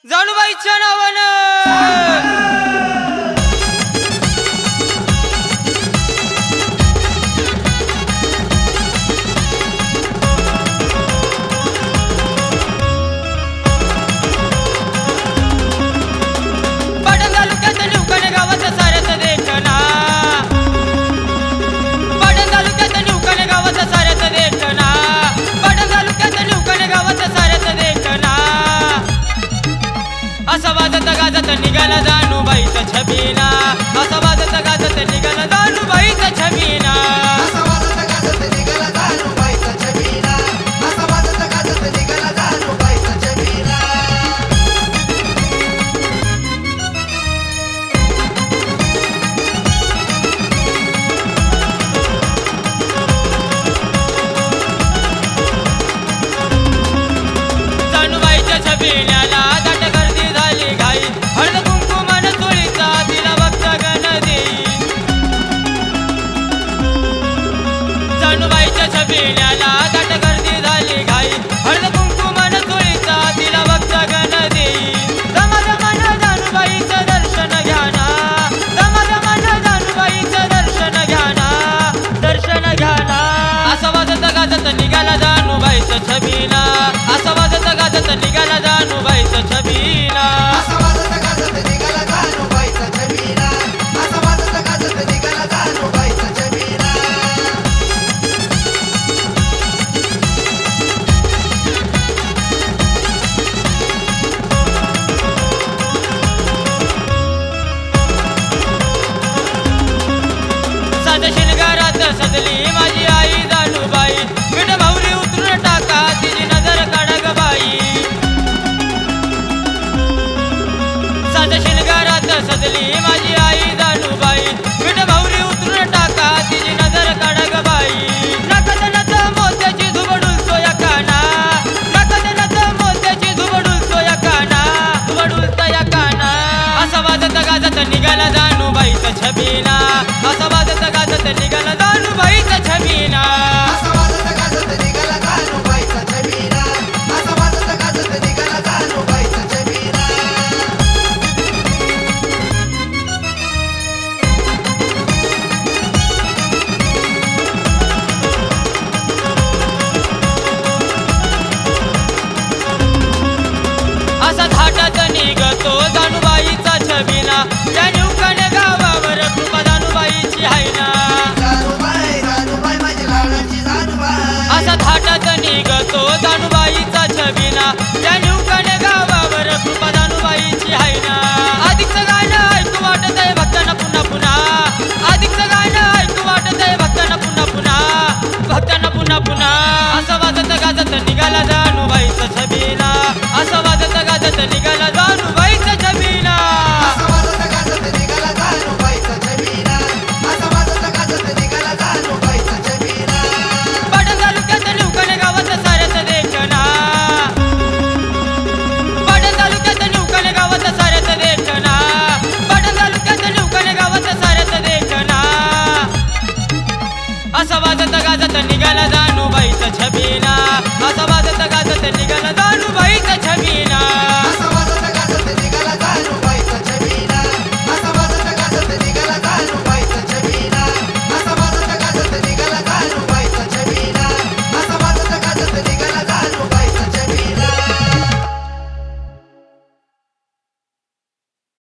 जाणूबाईच्या नावानं पाटण तालुक्यात निवकणे गावात साऱ्याच देखना पाटण तालुक्यात निवकणे गावात साऱ्याच देखना पाटण तालुक्यात निवकणे गावात साऱ्याच देखना असं वाजत गाजत निघाला जाणूबाईचा छबिना असं वाजत गाजत निघाला जाणूबाईचा छबिना असं वाजत गाजत निघाला जाणूबाईचा छबिना असं वाजत गाजत निघाला जाणूबाईचा छबिना जाणूबाईच्या छबिन्याला दाट गर्दी झाली घाई हळद कुंकुमान चोळीचा तिला बघता गण देई जाणूबाईच्या छबिन्याला दाट गर्दी झाली घाई हळद कुंकुमान चोळीचा तिला बघता गण देई दमादमान जाणूबाईचं दर्शन घ्या ना दमादमान जाणूबाईचं दर्शन घ्या ना दर्शन घ्या ना असं वाजत गाजत निघाला जाणूबाईचा छबिना असं वाजत गाजत निघाला जाणूबाईचा छबिना असं वाजत गाजत निघाला जाणूबाईचा छबिना असं वाजत गाजत निघाला जाणूबाईचा छबिना साध्या शिणगारात सजली माझी आई जाणूबाई मीठ भावरी उतरून टाका तिची नजर काढा ग बाई साध्या शिणगारात सजली माझी आई जाणूबाई मीठ भावरी उतरून टाका तिची नजर काढा ग बाई नकद नथ मोत्याची धुबडूल सोया काना नकद नथ मोत्याची धुबडूल सोया काना धुबडूल तया काना असं वाजत गाजत निघाला जाणूबाईचा छबिना असं वाजत गाजत निघाला जाणूबाईचा छबिना असं वाजत गाजत निघाला जाणूबाईचा छबिना असं वाजत गाजत निघाला जाणूबाईचा छबिना असा थाटात निघतो जाणूबाईचा छबिना त्या निवकणे गावावर कृपा जाणूबाईची आहे ना जाणूबाई जाणूबाई माझी लाडाची जाणूबाई असा थाटात निघतो जाणूबाईचा छबिना त्या निवकणे गावावर कृपा जाणूबाईची आहे ना अधिकचं गाणं ऐकू वाटत आहे भक्तांना पुन्हा पुन्हा अधिकचं गाणं ऐकू वाटत आहे भक्तांना पुन्हा पुन्हा भक्तांना पुन्हा पुन्हा असं वाजत गाजत निघाला जाणूबाईचा छबिना असं वाजत गाजत निघाला